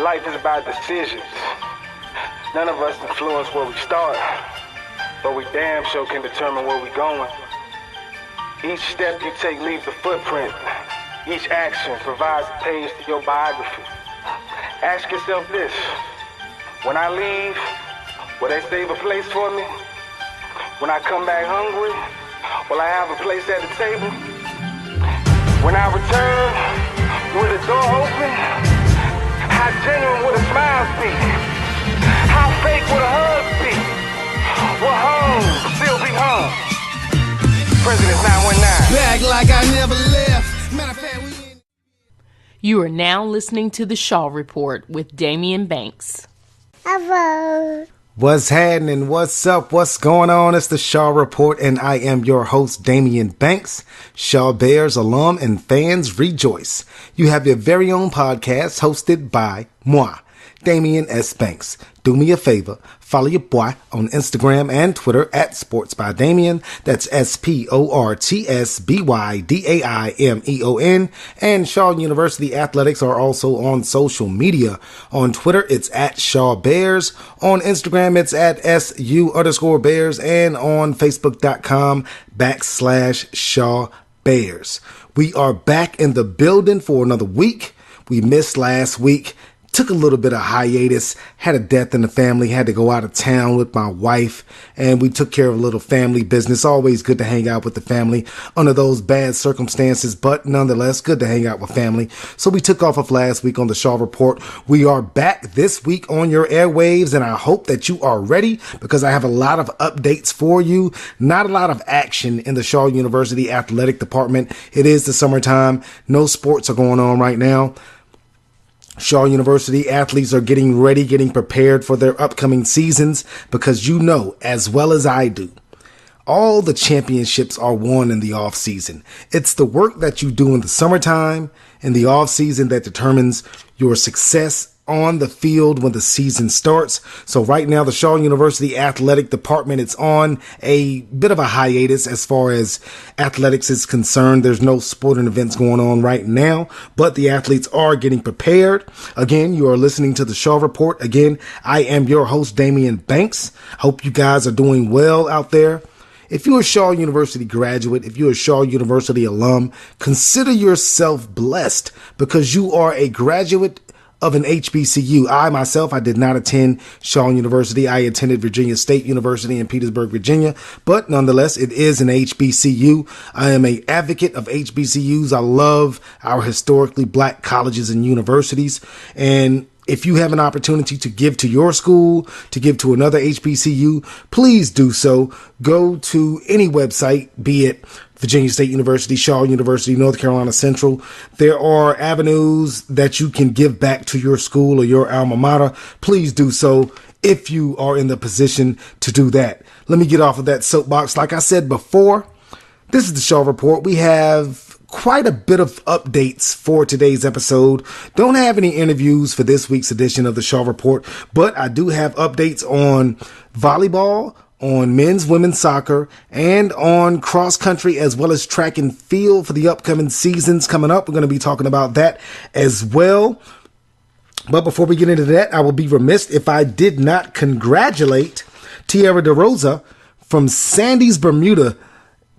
Life is about decisions. None of us influence where we start, but we damn sure can determine where we're going. Each step you take leaves a footprint. Each action provides a page to your biography. Ask yourself this: when I leave, will they save a place for me? When I come back hungry, will I have a place at the table? When I return, will the door open? How genuine would a smile be? How fake would a hug be? Will home still be home? President's 919. Back like I never left. Matter of fact, we in. You are now listening to The Shaw Report with Damian Banks. Hello. What's happening? What's up? What's going on? It's the Shaw Report, and I am your host, Damian Banks. Shaw Bears alum and fans rejoice. You have your very own podcast hosted by moi, Damian S. Banks. Do me a favor, follow your boy on Instagram and Twitter at SportsByDamian. That's SportsByDamion. And Shaw University Athletics are also on social media. On Twitter, it's at Shaw Bears. On Instagram, it's at SU_Bears. And on Facebook.com/Shaw Bears. We are back in the building for another week. We missed last week. Took a little bit of hiatus, had a death in the family, had to go out of town with my wife, and we took care of a little family business. Always good to hang out with the family under those bad circumstances, but nonetheless, good to hang out with family. So we took off of last week on the Shaw Report. We are back this week on your airwaves, and I hope that you are ready because I have a lot of updates for you. Not a lot of action in the Shaw University Athletic Department. It is the summertime. No sports are going on right now. Shaw University athletes are getting ready, getting prepared for their upcoming seasons because you know, as well as I do, all the championships are won in the off season. It's the work that you do in the summertime and the off season that determines your success on the field when the season starts. So right now, the Shaw University Athletic Department, it's on a bit of a hiatus as far as athletics is concerned. There's no sporting events going on right now, but the athletes are getting prepared. Again, you are listening to the Shaw Report. Again, I am your host, Damian Banks. Hope you guys are doing well out there. If you're a Shaw University graduate, if you're a Shaw University alum, consider yourself blessed because you are a graduate of an HBCU. I did not attend Shaw University. I attended Virginia State University in Petersburg, Virginia, but nonetheless, it is an HBCU. I am an advocate of HBCUs. I love our historically black colleges and universities. And if you have an opportunity to give to your school, to give to another HBCU, please do so. Go to any website, be it Virginia State University, Shaw University, North Carolina Central. There are avenues that you can give back to your school or your alma mater. Please do so if you are in the position to do that. Let me get off of that soapbox. Like I said before, this is the Shaw Report. We have quite a bit of updates for today's episode. Don't have any interviews for this week's edition of the Shaw Report, but I do have updates on volleyball, on men's, women's soccer, and on cross country, as well as track and field for the upcoming seasons coming up. We're going to be talking about that as well. But before we get into that, I will be remiss if I did not congratulate Tierra DeRosa from Sandy's, Bermuda,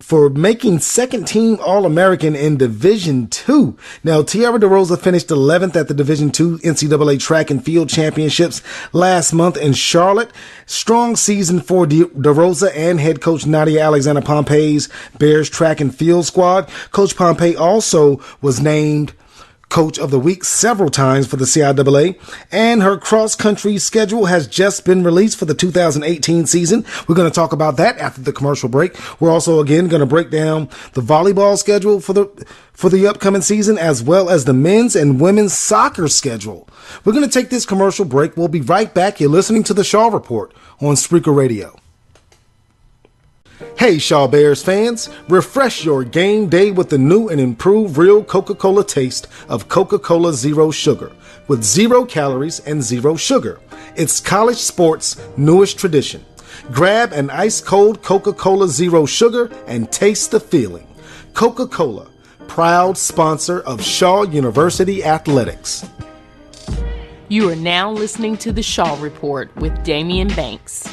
for making second team All-American in Division II. Now, Tierra DeRosa finished 11th at the Division II NCAA Track and Field Championships last month in Charlotte. Strong season for DeRosa and head coach Nadia Alexander Pompey's Bears Track and Field squad. Coach Pompey also was named Coach of the Week several times for the CIAA, and her cross-country schedule has just been released for the 2018 season. We're going to talk about that after the commercial break. We're also, again, going to break down the volleyball schedule for the upcoming season, as well as the men's and women's soccer schedule. We're going to take this commercial break. We'll be right back. You're listening to the Shaw Report on Spreaker Radio. Hey Shaw Bears fans, refresh your game day with the new and improved real Coca-Cola taste of Coca-Cola Zero Sugar with 0 calories and 0 sugar. It's college sports' newest tradition. Grab an ice-cold Coca-Cola Zero Sugar and taste the feeling. Coca-Cola, proud sponsor of Shaw University Athletics. You are now listening to the Shaw Report with Damian Banks.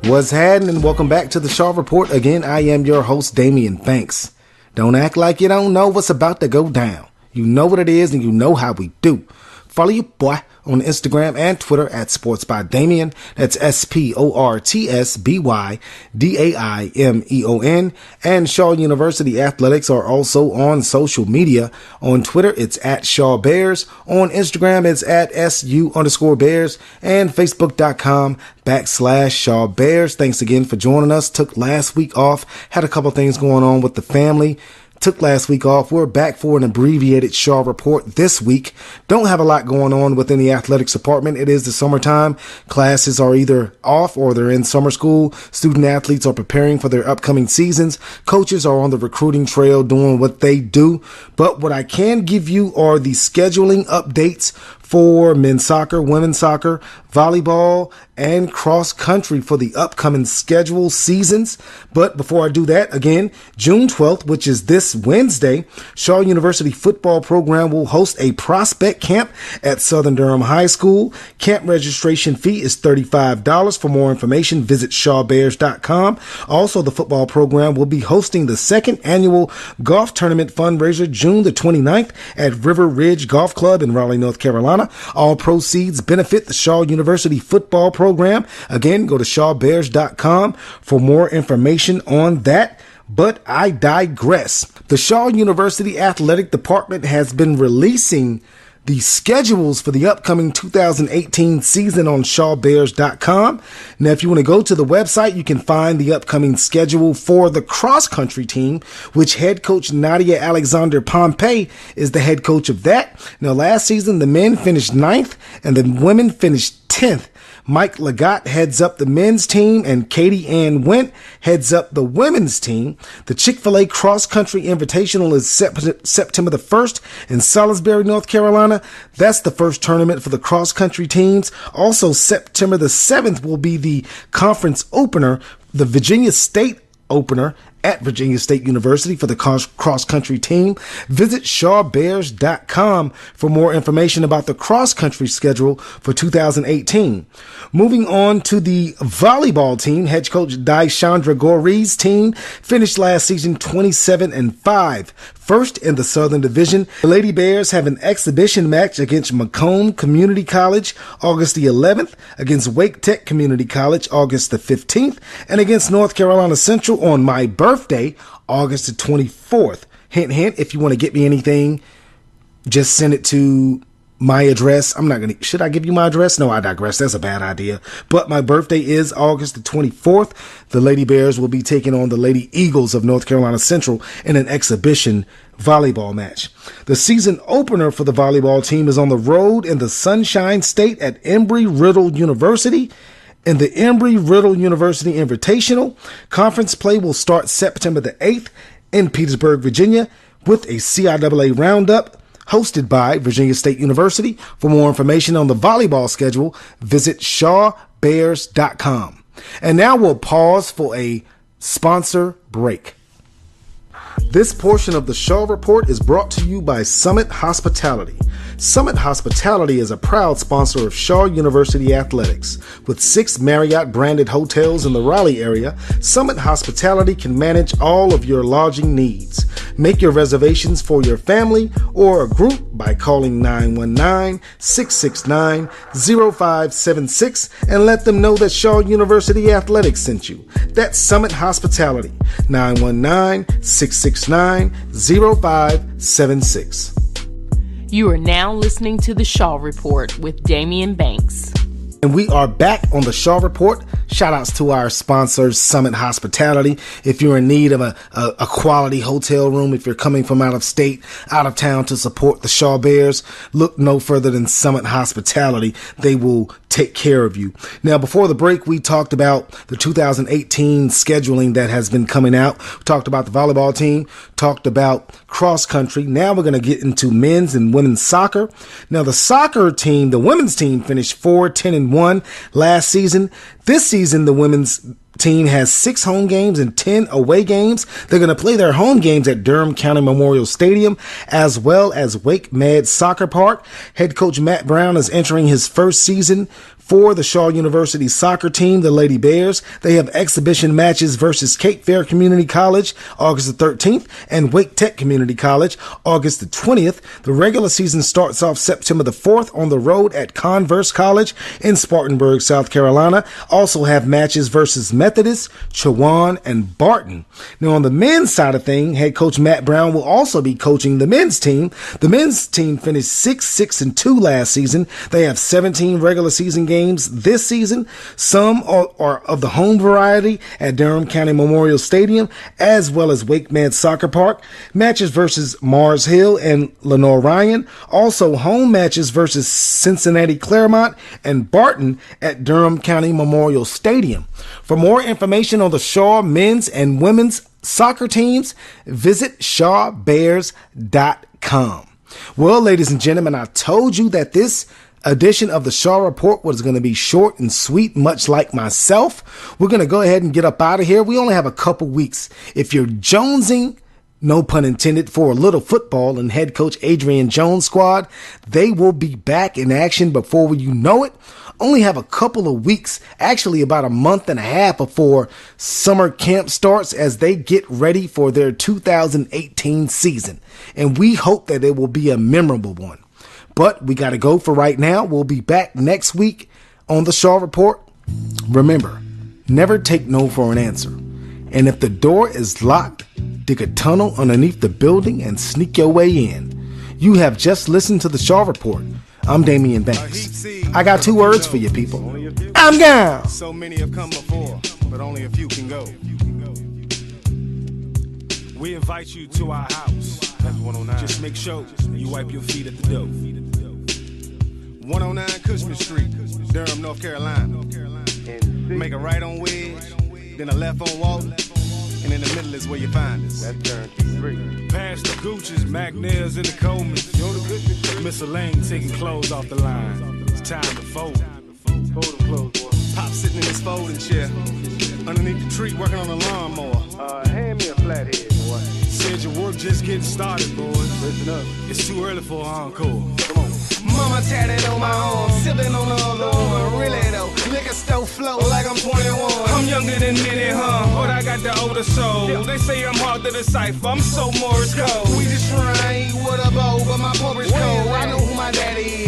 What's happening? Welcome back to the Shaw Report. Again, I am your host, Damian Banks. Don't act like you don't know what's about to go down. You know what it is and you know how we do. Follow your boy on Instagram and Twitter at Sports by Damian. That's SportsByDamion. And Shaw University Athletics are also on social media. On Twitter, it's at Shaw Bears. On Instagram, it's at SU_Bears. And Facebook.com/Shaw Bears. Thanks again for joining us. Took last week off. Had a couple things going on with the family. Took last week off. We're back for an abbreviated Shaw Report this week. Don't have a lot going on within the athletics department. It is the summertime. Classes are either off or they're in summer school. Student athletes are preparing for their upcoming seasons. Coaches are on the recruiting trail doing what they do. But what I can give you are the scheduling updates for men's soccer, women's soccer, volleyball, and cross country for the upcoming schedule seasons. But before I do that, again, June 12th, which is this Wednesday, Shaw University football program will host a prospect camp at Southern Durham High School. Camp registration fee is $35. For more information, visit shawbears.com. Also, the football program will be hosting the second annual golf tournament fundraiser June the 29th at River Ridge Golf Club in Raleigh, North Carolina. All proceeds benefit the Shaw University football program. Again, go to shawbears.com for more information on that. But I digress. The Shaw University Athletic Department has been releasing the schedules for the upcoming 2018 season on shawbears.com. Now, if you want to go to the website, you can find the upcoming schedule for the cross country team, which head coach Nadia Alexander Pompey is the head coach of that. Now, last season, the men finished 9th and the women finished 10th. Mike Legat heads up the men's team and Katie Ann Went heads up the women's team. The Chick-fil-A Cross Country Invitational is September the 1st in Salisbury, North Carolina. That's the first tournament for the cross country teams. Also, September the 7th will be the conference opener, the Virginia State opener at Virginia State University for the cross-country team. Visit shawbears.com for more information about the cross-country schedule for 2018. Moving on to the volleyball team, head coach Daishandra Gori's team finished last season 27-5. First in the Southern Division, the Lady Bears have an exhibition match against Macomb Community College August the 11th, against Wake Tech Community College August the 15th, and against North Carolina Central on my birthday, August the 24th. Hint, hint, if you want to get me anything, just send it to my address. Should I give you my address? No, I digress. That's a bad idea. But my birthday is August the 24th. The Lady Bears will be taking on the Lady Eagles of North Carolina Central in an exhibition volleyball match. The season opener for the volleyball team is on the road in the Sunshine State at Embry-Riddle University. In the Embry-Riddle University Invitational, conference play will start September the 8th in Petersburg, Virginia, with a CIAA roundup hosted by Virginia State University. For more information on the volleyball schedule, visit shawbears.com. And now we'll pause for a sponsor break. This portion of the Shaw Report is brought to you by Summit Hospitality. Summit Hospitality is a proud sponsor of Shaw University Athletics. With 6 Marriott-branded hotels in the Raleigh area, Summit Hospitality can manage all of your lodging needs. Make your reservations for your family or a group by calling 919-669-0576 and let them know that Shaw University Athletics sent you. That's Summit Hospitality, 919-669-0576. You are now listening to the Shaw Report with Damian Banks. And we are back on the Shaw Report. Shout outs to our sponsors, Summit Hospitality. If you're in need of a quality hotel room, if you're coming from out of state, out of town to support the Shaw Bears, look no further than Summit Hospitality. They will take care of you. Now, before the break, we talked about the 2018 scheduling that has been coming out. We talked about the volleyball team, talked about cross country. Now we're going to get into men's and women's soccer. Now, the soccer team, the women's team finished 4-10-1 last season. This season, the women's team has 6 home games and 10 away games. They're going to play their home games at Durham County Memorial Stadium as well as Wake Med Soccer Park. Head coach Matt Brown is entering his first season for the Shaw University soccer team, the Lady Bears. They have exhibition matches versus Cape Fear Community College August the 13th and Wake Tech Community College August the 20th. The regular season starts off September the 4th on the road at Converse College in Spartanburg, South Carolina. Also have matches versus Methodist, Chowan, and Barton. Now on the men's side of things, head coach Matt Brown will also be coaching the men's team. The men's team finished 6-6-2 last season. They have 17 regular season games this season. Some are of the home variety at Durham County Memorial Stadium as well as Wake Med Soccer Park. Matches versus Mars Hill and Lenore Ryan. Also home matches versus Cincinnati Claremont and Barton at Durham County Memorial Stadium. For more information on the Shaw men's and women's soccer teams, visit shawbears.com. Well, ladies and gentlemen, I told you that this edition of the Shaw Report was going to be short and sweet, much like myself. We're going to go ahead and get up out of here. We only have a couple weeks. If you're jonesing, no pun intended, for a little football and head coach Adrian Jones' squad, they will be back in action before you know it. Only have a couple of weeks, actually about a month and a half before summer camp starts as they get ready for their 2018 season. And we hope that it will be a memorable one. But we got to go for right now. We'll be back next week on the Shaw Report. Remember, never take no for an answer. And if the door is locked, dig a tunnel underneath the building and sneak your way in. You have just listened to the Shaw Report. I'm Damian Banks. I got 2 words for you people. I'm gone. So many have come before, but only a few can go. We invite you to our house. That's 109. Just make sure you wipe your feet at the door. 109 Cushman Street, Durham, North Carolina. Make a right on Wedge, then a left on Walton, and in the middle is where you find us. That's Durham Street. Past the Gooches, McNair's, and the Colemans. Miss Elaine taking clothes off the line. It's time to fold. Fold them clothes, boy. Pop sitting in his folding chair, underneath the tree working on a lawnmower. Hand me a flathead, boy. Said your work just getting started, boys. Listen up. It's too early for an encore. Come on. Mama tatted on my arm, sipping on the other one. Really though, liquor stove flow like I'm 21. I'm younger than many, but I got the older soul. They say I'm hard to decipher, I'm so Morris code. We just trying to eat with a bow, but my porridge cold. I know who my daddy is.